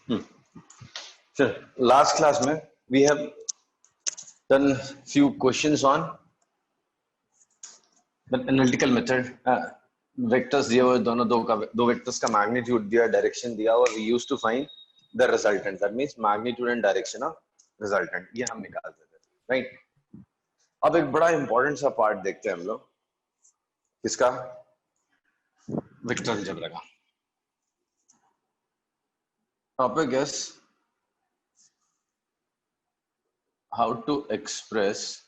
Sure. Last class में we have done few questions on the analytical method. Vectors दिए हुए दो vectors का magnitude दिया, direction दिया, और we used to find the resultant. That means magnitude and direction of resultant. ये हम निकालते थे, right? अब एक बड़ा important सा part देखते हैं हम लोग, किसका? Vector algebra का. Topic is how to express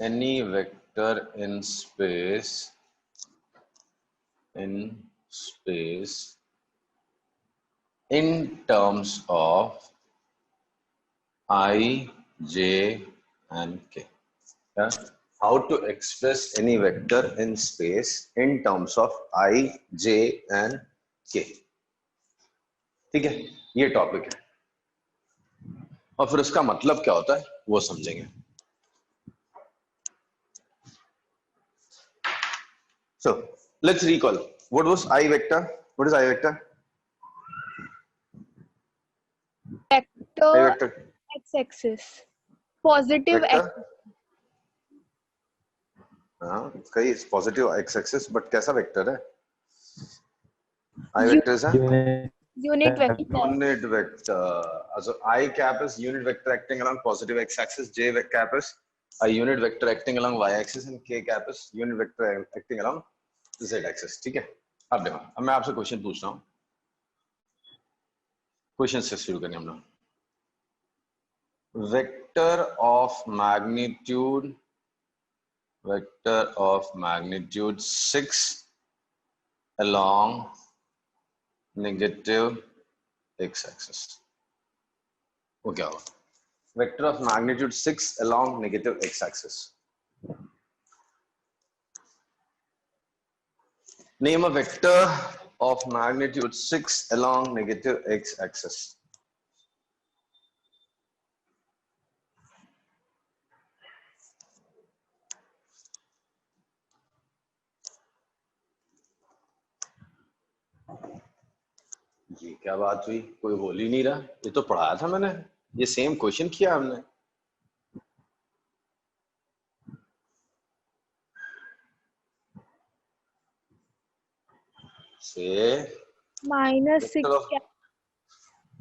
any vector in space in terms of I, J and K. Yeah? How to express any vector in space in terms of I, J and K. ठीक है, ये topic है, और फिर उसका मतलब क्या होता है वो समझेंगे. So let's recall what was I vector. What is I vector? Vector x-axis, positive vector? x. हाँ, कई positive x-axis, but कैसा वेक्टर है? I vector is a unit vector. Unit vector. Also I cap is unit vector acting along positive x-axis. J cap is a unit vector acting along y-axis, and K cap is unit vector acting along z-axis. ठीक है? अब देखो, अब मैं आपसे question पूछ रहा हूँ. क्वेश्चन से शुरू करें हम लोग. Vector of magnitude 6 along negative x-axis. वो क्या होगा? Vector of magnitude 6 along negative x-axis. Name a vector of magnitude 6 along negative x-axis. जी क्या बात हुई, कोई बोल ही नहीं रहा. ये तो पढ़ाया था मैंने, ये सेम क्वेश्चन किया हमने. से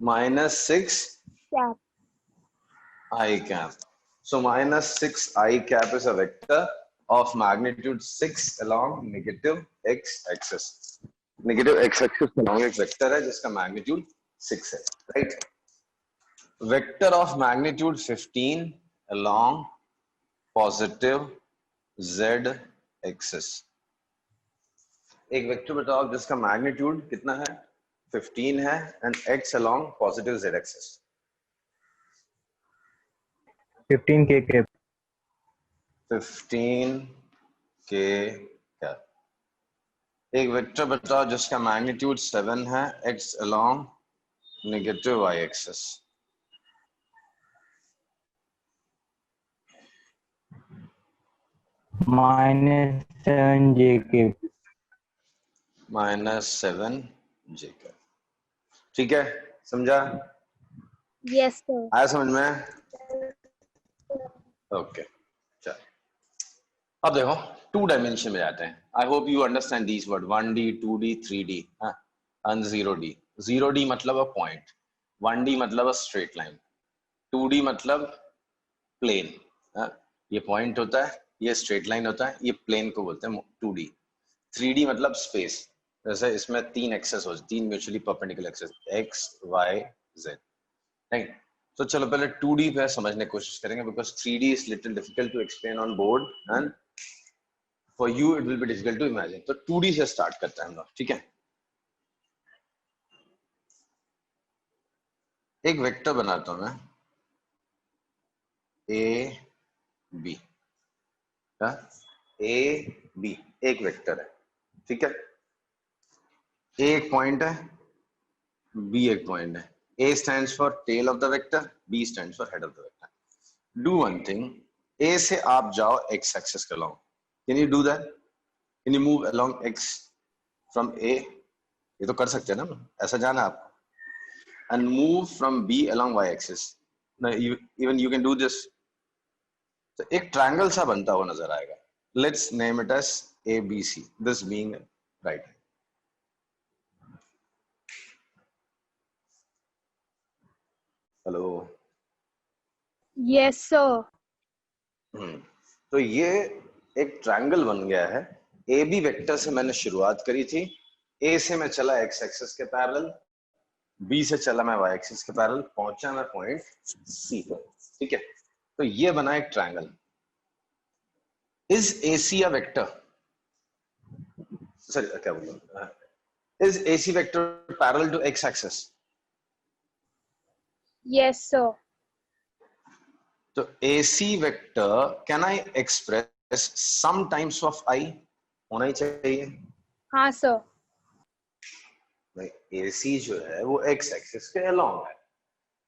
-6 cap. I cap. So -6 I cap is a vector of magnitude 6 along negative x-axis. Negative x-axis along एक vector है जिसका magnitude 6 है, right? Vector of magnitude 15 along positive z-axis. एक वेक्टर बताओ जिसका मैग्नीट्यूड कितना है? 15 है, and x along positive z axis. 15 k cap. 15 k cap. एक वेक्टर बताओ जिसका मैग्नीट्यूड 7 है, x along negative y axis. -7 j cap. -7 j cap. ठीक है, समझा? Yes sir. आया समझ में? ओके, चल. अब देखो 2 डायमेंशन में जाते हैं. I hope you understand this word. 1D, 2D, 3D and 0D. 0D मतलब अ पॉइंट, 1D मतलब अ स्ट्रेट लाइन, 2D मतलब प्लेन. ये पॉइंट होता है, ये स्ट्रेट लाइन होता है, ये प्लेन को बोलते हैं 2D. 3D मतलब स्पेस. जैसे इसमें 3 एक्सेस हो, 3 mutually perpendicular axes, x, y, z. Right? तो चलो पहले 2D पे समझने की कोशिश करेंगे, because 3D is little difficult to explain on board and for you it will be difficult to imagine. तो 2D से स्टार्ट करते हैं हम लोग. ठीक है, एक वेक्टर बनाता हूं मैं ए बी. ए बी एक वेक्टर है. ठीक है, ए एक पॉइंट है, बी एक पॉइंट है. A stands for tail of the vector, B stands for head of the vector. Do one thing. A से आप जाओ x axis के along. Can you do that? Can you move along x from A, ये तो कर सकते हैं ना, ऐसा जाना आप, and move from B along Y axis, even you can do this, तो एक ट्रायंगल सा बनता हुआ नजर आएगा. Let's name it as A B C, this being right. Hello. Yes, sir. तो ये एक ट्रायंगल बन गया है. ए बी वेक्टर से मैंने शुरुआत करी थी, ए से मैं चला एक्स एक्सिस के पैरेलल, बी से चला मैं वाई एक्सिस के पैरेलल, पहुंचा मैं पॉइंट सी पर. ठीक है, तो ये बना एक triangle. Is A C a vector, sorry क्या बोल, is A C vector parallel to X axis? Yes, sir. तो AC vector can I express some times of I, होना ही चाहिए. हाँ sir. भाई AC जो है वो x एक्सिस के अलोंग है,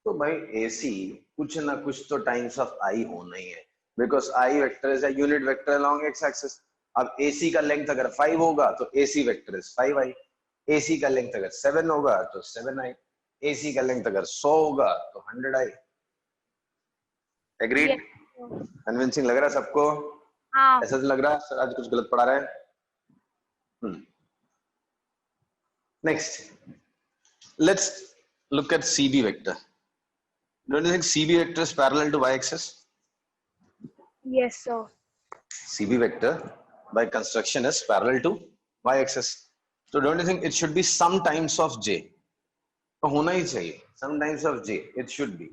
तो भाई AC कुछ ना कुछ तो टाइम्स ऑफ I होना ही है, because I vector is a unit vector along x axis. अब AC का लेंथ अगर 5 होगा तो AC vector is 5I, AC का लेंथ अगर 7 होगा तो 7I, AC का लेंथ अगर 100 होगा तो 100I. Agreed? Yes, sir. Convincing लग रहा है सबको? हाँ. ऐसा तो लग रहा है सर आज कुछ गलत पढ़ा रहे हैं. Next, let's look at CB vector. Don't you think CB vector is parallel to y axis? Yes, sir. CB vector by construction is parallel to y axis. So don't you think it should be some times of j? तो होना ही चाहिए, some times of j it should be.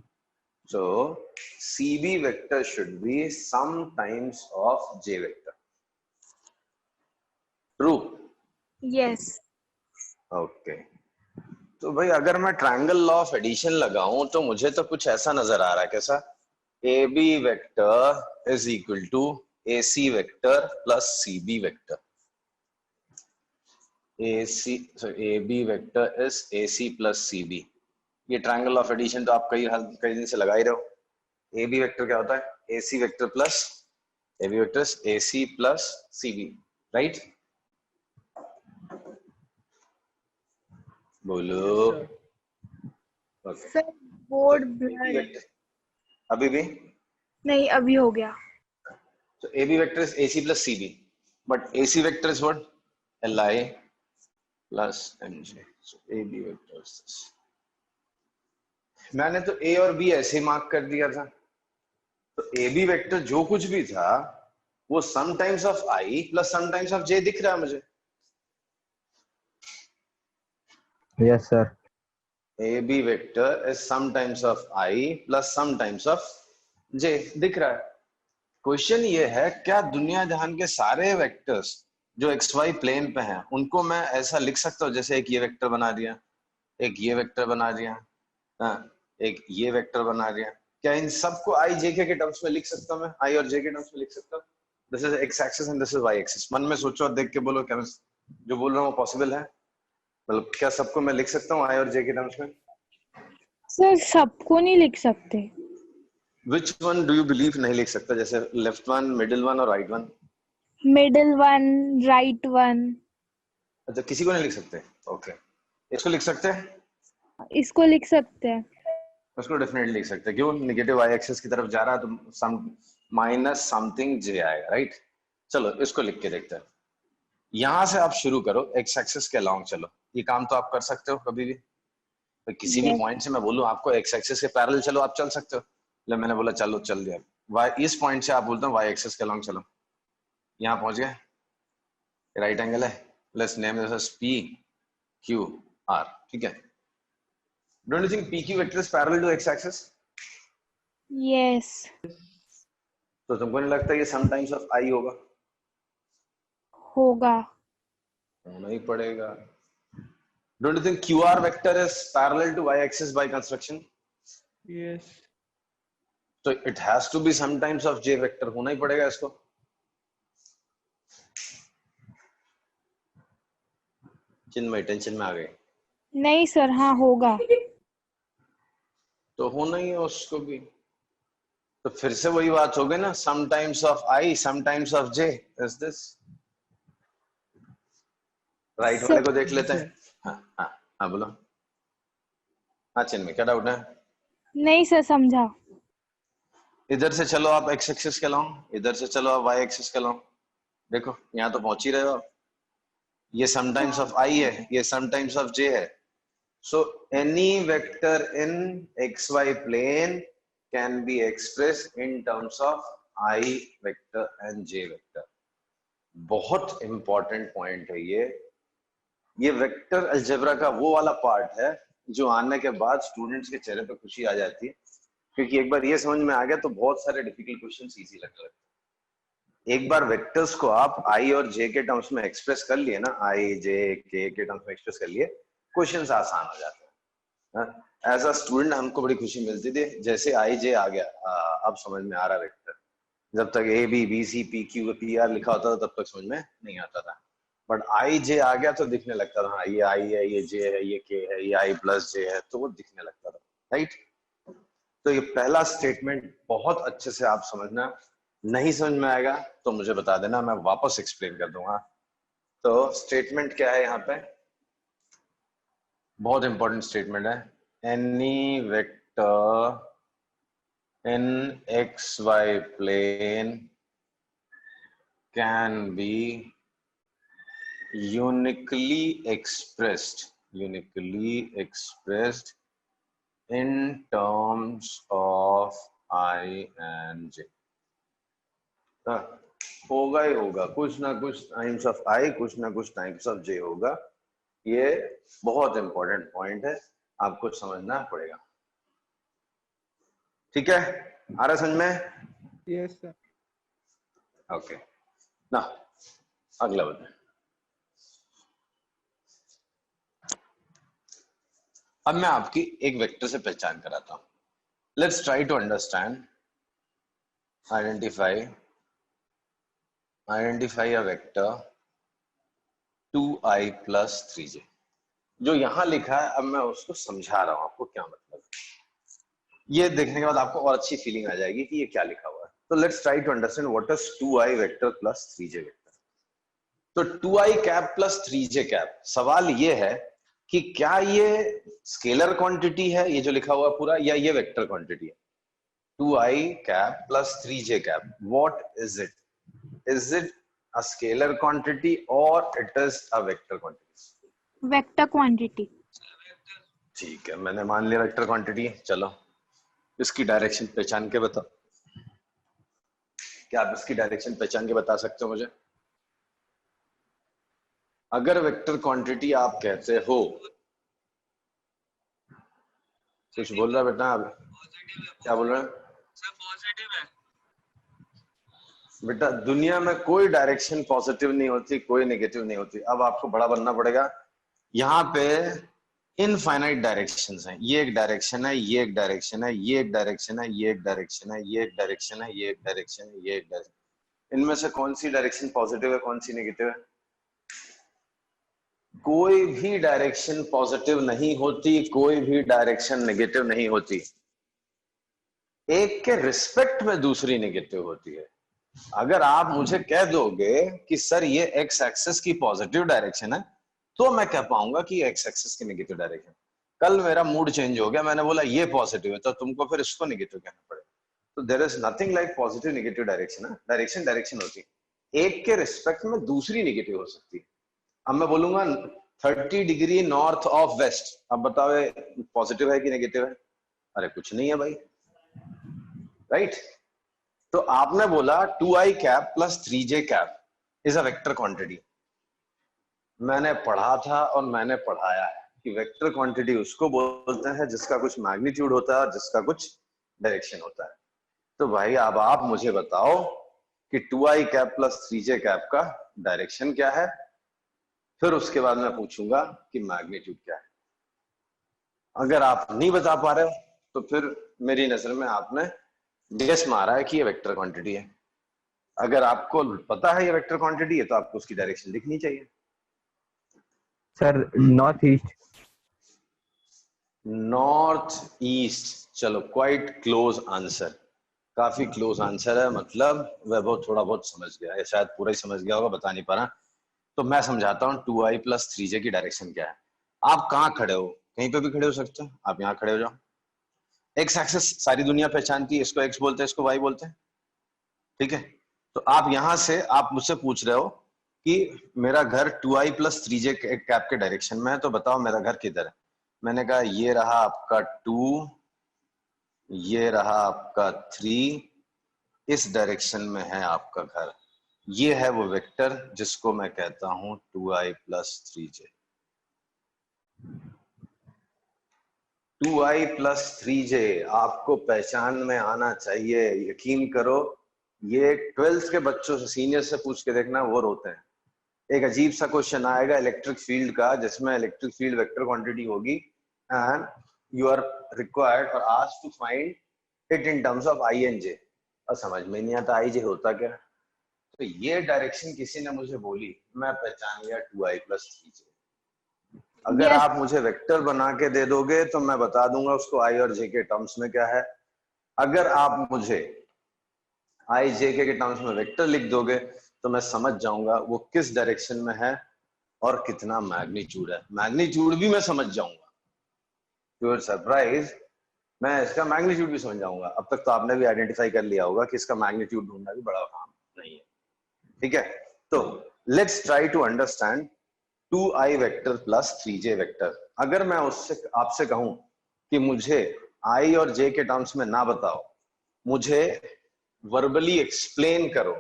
So CB vector should be some times of j vector. True? Yes. Okay. तो भाई अगर मैं triangle law of addition लगाऊं तो मुझे तो कुछ ऐसा नजर आ रहा है. कैसा? AB vector is equal to AC vector plus CB vector. AB vector is AC plus CB. ये ट्रायंगल ऑफ एडिशन तो आप कई दिन से लगा ही रहे हो. AB वेक्टर क्या होता है? AC vector plus AB vector is AC plus CB, right? बोलो. Sir, board blur. अभी भी नहीं, अभी हो गया. so AB vector is AC plus CB, but AC vector is what? LI plus MJ. So AB vector is this. मैंने तो A और B ऐसे मार्क कर दिया था, तो AB वेक्टर जो कुछ भी था वो some times of I plus some times of J दिख रहा है मुझे. Yes, sir. AB vector is some times of I plus some times of J दिख रहा है. क्वेश्चन ये है, क्या दुनिया जहान के सारे वेक्टर्स जो XY प्लेन पे हैं उनको मैं ऐसा लिख सकता हूँ जैसे एक ये वेक्टर बना दिया, एक ये वेक्टर बना दिया, एक ये वेक्टर बना दिया? क्या इन सबको I J के टर्म्स में लिख सकता हूँ मैं? I और J के टर्म्स में लिख सकता हूँ? This is X axis and this is Y axis. मन में सोचो और देख के बोलो क्या जो बोल रहा हूँ पॉसिबल है? मतलब क्या सबको मैं लिख सकता हूँ I और J के टर्म्स में? सर, सबको नहीं लिख सकते. Which one do you believe नहीं लिख सकता? जैसे लेफ्ट वन, मिडिल वन और right one. Middle one, right one. अच्छा, किसी को नहीं लिख सकते? ओके. इसको लिख सकते हैं? इसको लिख सकते हैं. उसको डेफिनेटली लिख सकते हैं. क्यों? नेगेटिव y एक्सिस की तरफ जा रहा है तो सम माइनस समथिंग j आएगा, राइट? चलो इसको लिख के देखते हैं. यहां से आप शुरू करो, x एक्सिस के अलोंग चलो. ये काम तो आप कर सकते हो कभी भी. तो किसी भी पॉइंट से मैं बोलूं आपको x एक्सिस के पैरेलल चलो, आप चल सकते हो. ले मैंने बोला चलो चल दिया. y इस पॉइंट से आप बोलते हो y एक्सिस के अलोंग चलो. यहां पहुंच गए, राइट एंगल है. Let's name this as P Q R. ठीक है. Don't you think PQ vector is parallel to x axis? Yes. तो तुमको नहीं लगता ये सम टाइम्स ऑफ I होगा? होगा. होना ही पड़ेगा. Don't you think QR vector is parallel to y axis by construction? Yes. So it has to be some times of J vector. होना ही पड़ेगा इसको. चिन्मय टेंशन में आ गए? नहीं सर, हाँ होगा. तो होना ही है उसको भी. तो फिर से वही बात हो गई ना, some times of I, some times of J. Is this? Right वाले को देख लेते हैं। हाँ बोलो। हाँ चिन्मय, क्या डाउट है? नहीं सर, समझा। इधर से चलो आप एक्स एक्सिस के लाओ, इधर से चलो आप वाई एक्सिस के लाओ। देखो यहाँ तो पहुंच ही रहे हो आप। ये समटाइम्स ऑफ आई है, ये समटाइम्स ऑफ जे है। So any vector in X Y plane can be express in terms of I vector and J vector. बहुत इंपॉर्टेंट पॉइंट है ये वेक्टर अलजेब्रा का वो वाला पार्ट है जो आने के बाद स्टूडेंट्स के चेहरे पे खुशी आ जाती है, क्योंकि एक बार ये समझ में आ गया तो बहुत सारे डिफिकल्ट क्वेश्चंस इजी लगने लगते हैं। एक बार वेक्टर्स को आप आई और जे के टर्म्स में एक्सप्रेस कर लिए ना, आई जे के टर्म्स में एक्सप्रेस कर लिए, क्वेश्चंस आसान हो जाते हैं। एज अ स्टूडेंट हमको बड़ी खुशी मिलती थी जैसे आई जे आ गया, अब समझ में आ रहा वेक्टर। जब तक A B B C P Q P R लिखा होता था तब तक समझ में नहीं आता था, बट आई जे आ गया तो दिखने लगता था, हाँ ये आई है, ये जे है, ये के है, ये आई प्लस जे है, तो वो दिखने लगता था। राइट, तो ये पहला स्टेटमेंट बहुत अच्छे से आप समझना। नहीं समझ में आएगा तो मुझे बता देना, मैं वापस एक्सप्लेन कर दूंगा। तो स्टेटमेंट क्या है यहाँ पे, बहुत इंपॉर्टेंट स्टेटमेंट है। Any vector in X Y plane can be uniquely expressed in terms of I and J। होगा ही होगा, कुछ ना कुछ टाइम्स ऑफ I, कुछ ना कुछ टाइम्स ऑफ J होगा। ये बहुत इंपॉर्टेंट पॉइंट है, आपको समझना पड़ेगा। ठीक है, आ रहा समझ में? Yes sir. ओके ना, अगला बताएं। अब मैं आपकी एक वेक्टर से पहचान कराता हूं। Let's try to understand, identify a vector 2i plus 3j। जो यहां लिखा है अब मैं उसको समझा रहा हूं आपको क्या मतलब है। ये देखने के बाद आपको और अच्छी फीलिंग आ जाएगी कि ये क्या लिखा हुआ है। तो let's try to understand what is 2i vector plus 3j vector. तो 2i cap plus 3j cap, सवाल ये है कि क्या ये स्केलर क्वांटिटी है ये जो लिखा हुआ पूरा, या ये वेक्टर क्वांटिटी है? 2i cap plus 3j cap, what is it? Is it a scalar quantity or it is a vector quantity? Vector quantity. ठीक है, मैंने मान लिया वेक्टर क्वांटिटी। चलो इसकी डायरेक्शन पहचान के बताओ। क्या आप इसकी डायरेक्शन पहचान के बता सकते हो मुझे? अगर वेक्टर क्वांटिटी आप कहते हो, कुछ बोल रहा बेटा? क्या बोल रहे हैं बेटा? दुनिया में कोई डायरेक्शन पॉजिटिव नहीं होती, कोई नेगेटिव नहीं होती। अब आपको बड़ा बनना पड़ेगा। यहाँ पे इनफाइनाइट डायरेक्शंस हैं। ये एक डायरेक्शन है, ये एक डायरेक्शन है, ये एक डायरेक्शन है, ये एक डायरेक्शन है, ये एक डायरेक्शन है, ये एक डायरेक्शन है, ये एक डायरेक्शन। इनमें से कौन सी डायरेक्शन पॉजिटिव है, कौन सी नेगेटिव है? कोई भी डायरेक्शन पॉजिटिव नहीं होती, कोई भी डायरेक्शन नेगेटिव नहीं होती। एक के रिस्पेक्ट में दूसरी नेगेटिव होती है। अगर आप मुझे कह दोगे कि सर ये एक्स एक्सिस की पॉजिटिव डायरेक्शन है, तो मैं कह पाऊंगा कि एक्स एक्सिस की नेगेटिव डायरेक्शन। कल मेरा मूड चेंज हो गया, मैंने बोला ये पॉजिटिव है, तो तुमको फिर इसको नेगेटिव कहना पड़ेगा। तो there is nothing like positive negative direction. Direction direction होती है, एक के रिस्पेक्ट में दूसरी नेगेटिव हो सकती है। अब मैं बोलूंगा 30 डिग्री नॉर्थ ऑफ वेस्ट, अब बताओ पॉजिटिव है कि नेगेटिव है? अरे कुछ नहीं है भाई, राइट? तो आपने बोला 2i cap plus 3j cap is a vector quantity. मैंने पढ़ा था और मैंने पढ़ाया है कि वेक्टर क्वांटिटी उसको बोलते हैं जिसका कुछ मैग्नीट्यूड होता है और जिसका कुछ डायरेक्शन होता है। तो भाई अब आप मुझे बताओ कि 2i cap plus 3j cap का डायरेक्शन क्या है, फिर उसके बाद मैं पूछूंगा कि मैग्नीट्यूड क्या है। अगर आप नहीं बता पा रहे हो तो फिर मेरी नजर में आपने गेस मारा है कि ये वेक्टर क्वांटिटी है। अगर आपको पता है ये वेक्टर क्वांटिटी है तो आपको उसकी डायरेक्शन लिखनी चाहिए। Sir north east. North east, चलो क्वाइट क्लोज आंसर, काफी क्लोज आंसर है। मतलब वैभव थोड़ा बहुत समझ गया है, शायद पूरा ही समझ गया होगा, बता नहीं पा रहा। तो मैं समझाता हूँ 2i प्लस 3j की डायरेक्शन क्या है। आप कहाँ खड़े हो, कहीं पे भी खड़े हो सकते हो, आप यहाँ खड़े हो जाओ। एक्स एक्सिस सारी दुनिया पहचानती है, इसको एक्स बोलते हैं, इसको वाई बोलते हैं, ठीक है। तो आप यहां से आप मुझसे पूछ रहे हो कि मेरा घर 2i प्लस 3j कैप के डायरेक्शन में है, तो बताओ मेरा घर किधर है। मैंने कहा ये रहा आपका 2, ये रहा आपका 3, इस डायरेक्शन में है आपका घर। ये है वो वेक्टर जिसको मैं कहता हूं 2i plus 3j। 2i plus 3j आपको पहचान में आना चाहिए। यकीन करो, ये 12th के बच्चों से, सीनियर से पूछ के देखना, वो रोते हैं। एक अजीब सा क्वेश्चन आएगा इलेक्ट्रिक फील्ड का, जिसमें इलेक्ट्रिक फील्ड वेक्टर क्वांटिटी होगी and you are required or asked to find it in terms of I and J. और समझ में नहीं आता आई जे होता क्या। तो ये डायरेक्शन किसी ने मुझे बोली, मैं पहचान गया 2i प्लस 3j। अगर Yes. आप मुझे वेक्टर बना के दे दोगे तो मैं बता दूंगा उसको आई और जे के टर्म्स में क्या है। अगर आप मुझे आई जे के टर्म्स में वेक्टर लिख दोगे तो मैं समझ जाऊंगा वो किस डायरेक्शन में है और कितना मैग्नीट्यूड है। मैग्नीट्यूड भी मैं समझ जाऊंगा, टू योर सरप्राइज मैं इसका मैग्नीट्यूड भी समझ जाऊंगा। अब तक तो आपने भी आइडेंटिफाई कर लिया होगा कि इसका मैग्नीट्यूड ढूंढना भी बड़ा काम नहीं है, ठीक है। तो let's try to understand 2i vector plus 3j vector. अगर मैं उससे आपसे कहूं कि मुझे i और j के टर्म्स में ना बताओ, मुझे वर्बली एक्सप्लेन करो,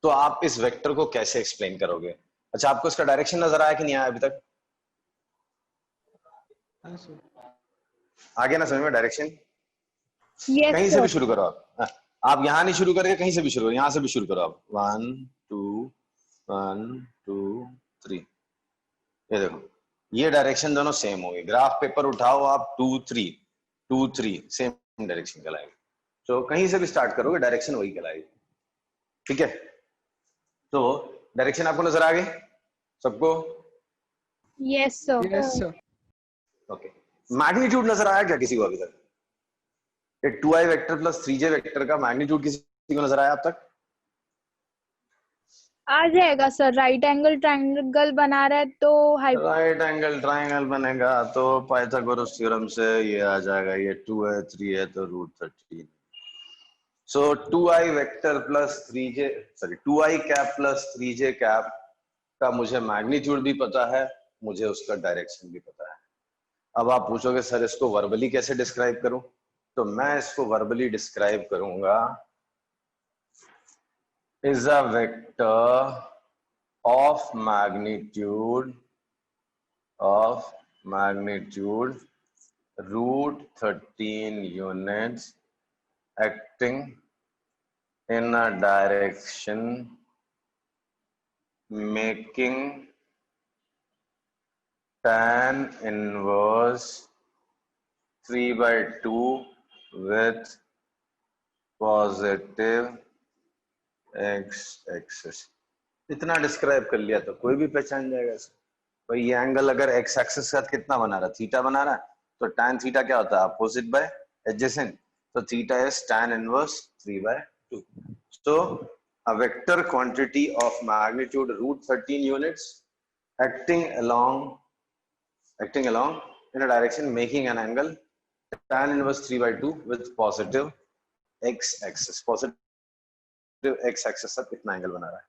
तो आप इस वेक्टर को कैसे एक्सप्लेन करोगे। अच्छा, आपको इसका डायरेक्शन नजर आया कि नहीं आया अभी तक? आ गया ना समझ में डायरेक्शन? Yes, कहीं से sir. भी शुरू करो आप यहां नहीं शुरू करके कहीं से भी शुरू करो, यहां से भी शुरू करो आप। 1 2 3। ये देखो, ये डायरेक्शन दोनों सेम होगी। ग्राफ पेपर उठाओ आप, 2 3 2 3 सेम डायरेक्शन कहलाएगी। तो कहीं से भी स्टार्ट करोगे डायरेक्शन वही कहलाएगी, ठीक है। तो डायरेक्शन आपको नजर आ गई सबको? Yes, sir. Yes, sir. Okay. Magnitude नजर आया क्या किसी को अभी तक? ये 2i vector plus 3j vector का मैग्नीट्यूड किसी को नजर आया अब तक? आ जाएगा सर। राइट एंगल ट्रायंगल बना रहा है तो राइट एंगल ट्रायंगल बनेगा तो पाइथागोरस थ्योरम से ये आ जाएगा, ये 2 है 3 है तो √13। सो 2i vector plus 3j, sorry 2i cap plus 3j cap का मुझे मैग्नीट्यूड भी पता है, मुझे उसका डायरेक्शन भी पता है। अब आप पूछोगे सर इसको वर्बली कैसे डिस्क्राइब करूं, तो मैं इसको वर्बली डिस्क्राइब करूंगा is a vector of magnitude √13 units acting in a direction making tan inverse 3/2 with positive x-axis। इतना डिस्क्राइब कर लिया तो कोई भी पहचान जाएगा इसे। भाई ये एंगल अगर एक्स एक्सिस के साथ कितना बना रहा है, थीटा बना रहा है, तो tan थीटा क्या होता है, अपोजिट बाय एडजेसेंट। तो theta is tan inverse 3/2। So a vector quantity of magnitude √13 units acting along in a direction making an angle tan inverse 3/2 with positive x-axis। Positive x-axis से कितना angle बना रहा है,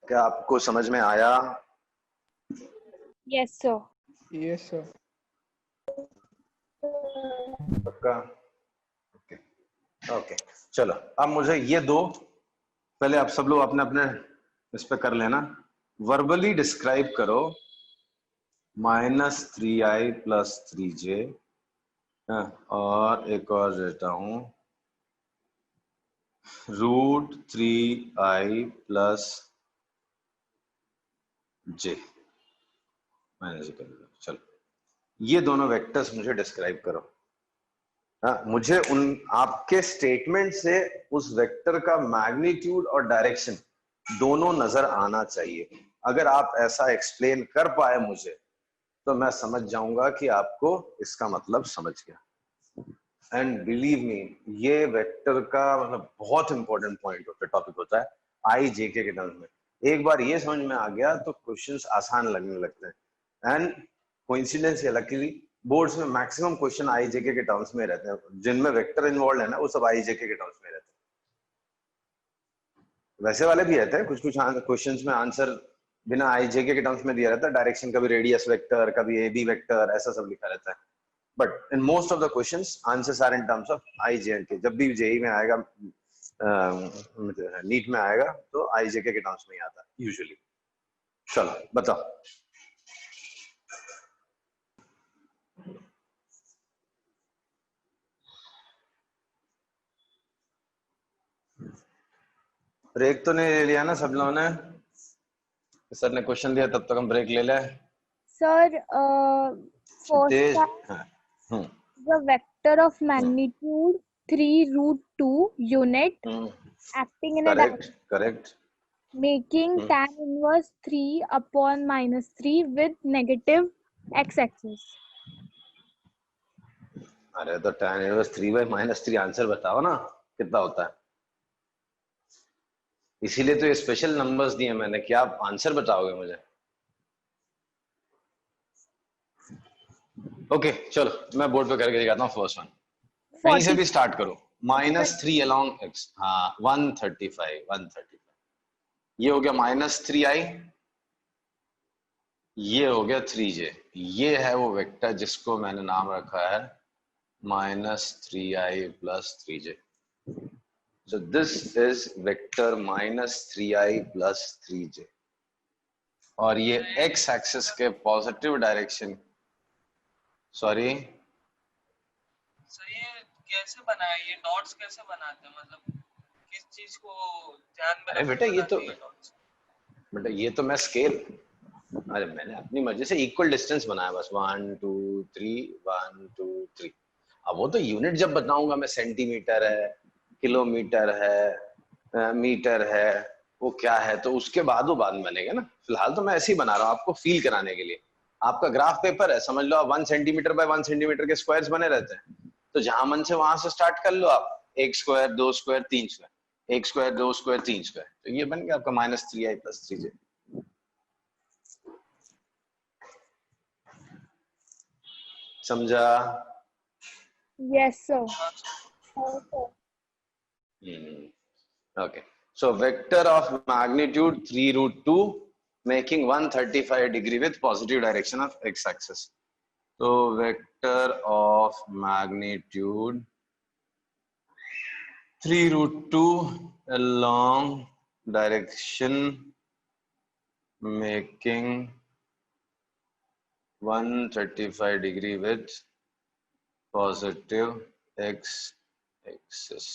क्या आपको समझ में आया? Yes, sir. Yes, sir. पक्का? ओके ओके, चलो अब मुझे ये दो, पहले आप सब लोग अपने अपने इस पे कर लेना। वर्बली डिस्क्राइब करो -3i प्लस 3j, और एक और देता हूं √3i प्लस j माइनस। चलो ये दोनों वेक्टर्स मुझे डिस्क्राइब करो। मुझे उन आपके स्टेटमेंट से उस वेक्टर का मैग्नीट्यूड और डायरेक्शन दोनों नजर आना चाहिए। अगर आप ऐसा एक्सप्लेन कर पाए मुझे, तो मैं समझ जाऊंगा कि आपको इसका मतलब समझ गया। एंड बिलीव मी, ये वेक्टर का मतलब बहुत इंपॉर्टेंट पॉइंट होता है, टॉपिक होता है आई जे के टर्म्स में। एक बार ये समझ में आ गया तो क्वेश्चंस आसान लगने लगते हैं। एंड कोइंसिडेंस है, लकीली बोर्ड्स में मैक्सिमम क्वेश्चन आईजेके के टर्म्स में रहते हैं, जिनमें वेक्टर इन्वॉल्व है ना वो सब आईजेके के टर्म्स में रहते हैं। वैसे वाले भी रहते हैं, कुछ कुछ क्वेश्चंस में आंसर बिना आईजेके के टर्म्स में दिया रहता है, डायरेक्शन कभी रेडियस वेक्टर, कभी एबी वेक्टर, ऐसा सब लिखा रहता है। But in most of the questions answers are in terms of IJK. जब भी जेई में आएगा, नीट में आएगा तो आईजेके के टर्म्स में ही आता है यूजुअली। चलो बताओ। ब्रेक तो नहीं ले लिया ना सब लोगों ने? सर ने क्वेश्चन दिया तब तक हम ब्रेक ले लें। Sir Tej, first the vector of magnitude 3√2 unit acting in a correct correct, making tan inverse 3/-3 with negative x-axis. अरे तो tan इनवर्स 3/-3 आंसर बताओ ना कितना होता है। इसीलिए तो ये स्पेशल नंबर्स दिए मैंने कि आप आंसर बताओगे मुझे। ओके चलो मैं बोर्ड पे करके दिखाता हूँ फर्स्ट वन। कहीं से भी स्टार्ट करो। -3 along x, हाँ 135। ये हो गया -3i, ये हो गया 3j। ये है वो वेक्टर जिसको मैंने नाम रखा है -3i + 3j। So this is vector -3i + 3j, और ये x एक्सिस के पॉजिटिव डायरेक्शन। सॉरी सर ये कैसे बनाया, ये डॉट्स कैसे बनाते हैं, मतलब किस चीज को ध्यान में? अरे बेटा ये तो मैं स्केल, अरे मैंने अपनी मर्जी से इक्वल डिस्टेंस बनाया बस, 1 2 3 1 2 3। अब वो तो यूनिट जब बताऊंगा मैं, सेंटीमीटर है, किलोमीटर है, मीटर है, वो क्या है, तो उसके बाद वो बाद में बनेगा ना। फिलहाल तो मैं ऐसे ही बना रहा हूँ आपको फील कराने के लिए। आपका ग्राफ पेपर है, समझ लो आप 1 सेंटीमीटर बाय 1 सेंटीमीटर के स्क्वायर्स बने रहते हैं, तो जहां मन से वहां से स्टार्ट कर लो आप। 1 square 2 square 3 square, 1 square 2 square 3 square, तो ये बन गया आपका -3i + 3j। समझा? Yes, sir. Okay, so vector of magnitude 3√2 making 135 degree with positive direction of x-axis. So vector of magnitude 3√2 along direction making 135 degree with positive x-axis.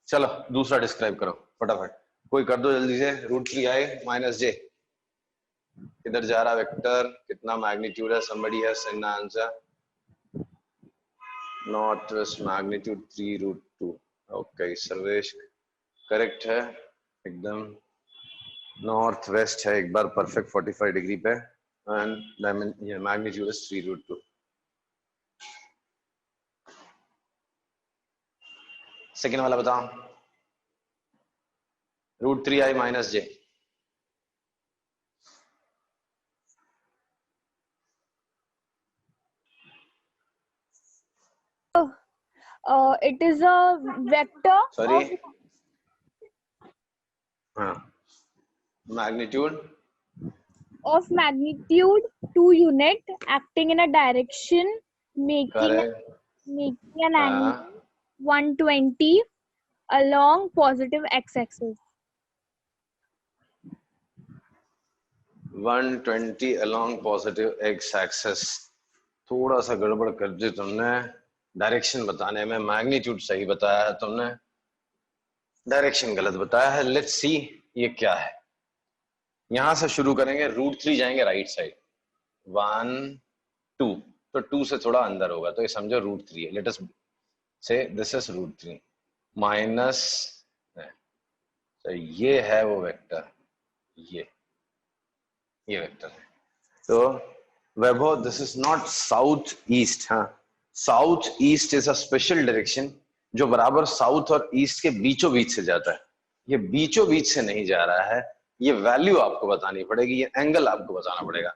चलो दूसरा describe करो फटाफट, कोई कर दो जल्दी से। √3i - j, किधर जा रहा वेक्टर, कितना मैग्नीट्यूड है? somebody has sent the answer. North west magnitude 3√2। Okay Sarvesh correct है एकदम, नॉर्थ वेस्ट है एक बार परफेक्ट 45 डिग्री पे, एंड मैग्नीट्यूड इज 3√2। सेकेंड वाला बताओ, √3i - j। It is a vector. Sorry? Magnitude Of magnitude 2 unit acting in a direction making an angle 120 along positive x-axis. 120 along positive x-axis। थोड़ा सा गड़बड़ कर दी तुमने डायरेक्शन बताने में, मैग्नीट्यूड सही बताया है तुमने, डायरेक्शन गलत बताया है। लेट्स सी ये क्या है। यहां से शुरू करेंगे, √3 जाएंगे राइट साइड, 1 2, तो 2 से थोड़ा अंदर होगा, तो ये समझो √3 है। लेट अस से दिस इज √3 माइनस, तो ये है वो वेक्टर, ये वेक्टर है। तो Vaibhav this is not south east. हाँ, south east is a special direction जो बराबर साउथ और ईस्ट के बीचों बीच से जाता है। ये बीचों बीच से नहीं जा रहा है, ये वैल्यू आपको बतानी पड़ेगी, ये एंगल आपको बताना पड़ेगा.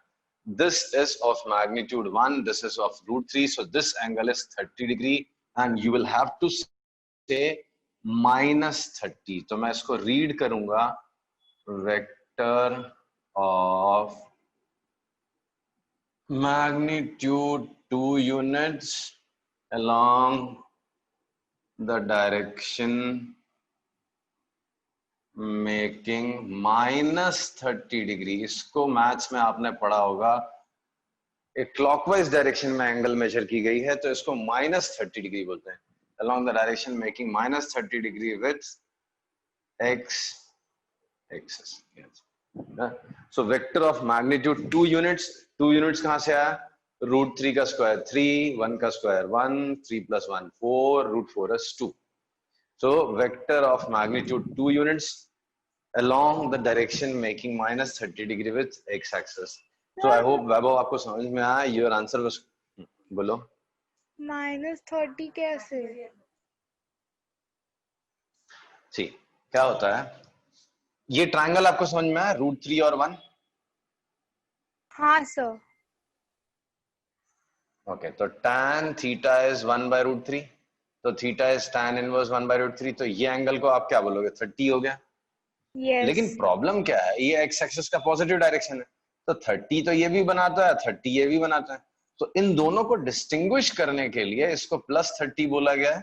This is of magnitude 1, this is of √3, so this angle is 30 degree and you will have to say -30. तो मैं इसको रीड करूंगा vector of magnitude 2 units along the direction making -30 degree. इसको मैथ्स में आपने पढ़ा होगा, एक क्लॉकवाइज डायरेक्शन में एंगल मेजर की गई है तो इसको -30 डिग्री बोलते हैं. along the direction making -30 degree with x axis. Yes. So vector of magnitude 2 units. 2 units कहाँ से आया? √3 का स्क्वायर 3, 1 का square 1, 3 + 1 4, √4 is 2. So vector of magnitude 2 units along the direction making -30 degree with x axis. So I hope वैभव आपको समझ में आया. Your answer was, बोलो. -30 कैसे? सी क्या होता है, ये ट्रायंगल आपको समझ में आया, √3 और 1. हाँ सर. ओके, तो tan थीटा इज 1/√3, तो थीटा इज tan इनवर्स 1/√3, तो ये एंगल को आप क्या बोलोगे? 30 हो गया. यस. लेकिन प्रॉब्लम क्या है, ये एक्स एक्सिस का पॉजिटिव डायरेक्शन है, तो 30 तो ये भी बनाता है, 30 ये भी बनाता है. तो इन दोनों को डिस्टिंग्विश करने के लिए इसको +30 बोला गया है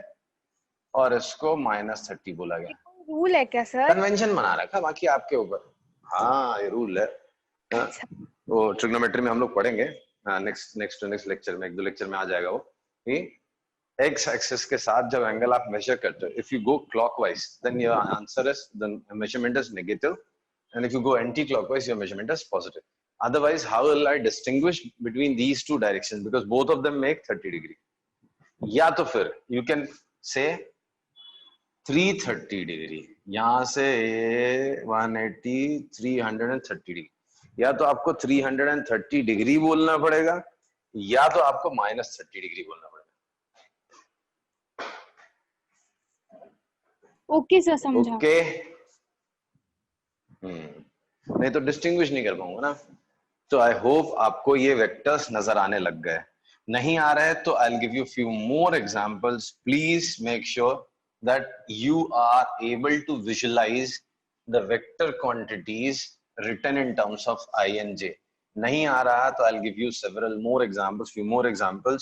और इसको -30 बोला गया. रूल है क्या सर? कन्वेंशन बना रखा, बाकी आपके ऊपर. हाँ, ये रूल है. वो ट्रिग्नोमेट्री में हम लोग पढ़ेंगे नेक्स्ट लेक्चर में, 1-2 लेक्चर में आ जाएगा वो, कि एक्स एक्सिस के साथ जब एंगल आप मेजर करते हो, if you go clockwise then your answer is, the measurement is negative, and if you go anti-clockwise your measurement is positive. Otherwise how will I distinguish between these two directions, because both of them make 30 degree. या तो फिर you can say 330 degree, यहां से 180 330 degree, या तो आपको 330 degree बोलना पड़ेगा या तो आपको -30 डिग्री बोलना पड़ेगा. ओके सर, समझा. ओके. नहीं तो डिस्टिंग्विश नहीं कर पाऊंगा ना. तो आई होप आपको ये वेक्टर्स नजर आने लग गए. नहीं आ रहे तो I will give you few more examples. Please make sure that you are able to visualize the vector quantities written in terms of I and J. नहीं आ रहा तो I will give you several more examples, few more examples